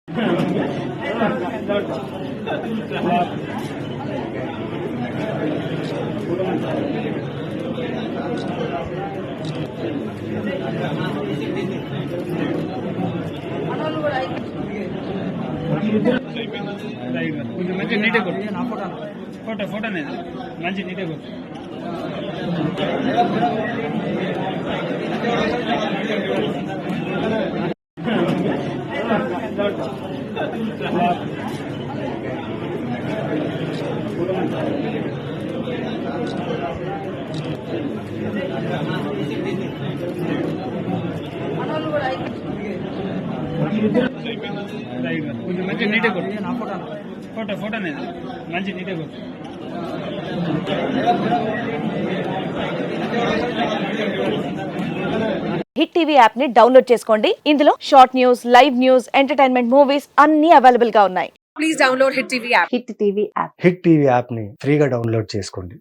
మంచి నీటే photo photo మంచి నీటే మంచి నీటే ఫోటో ఫోటో మంచి నీటే హిట్ టీవీ యాప్ ని డౌన్లోడ్ చేసుకోండి. ఇందులో short news, live news, entertainment movies అన్ని అవైలబుల్ గా ఉన్నాయి. Please download Hit TV app. Hit TV app. Hit TV యాప్ని ఫ్రీగా డౌన్లోడ్ చేసుకోండి.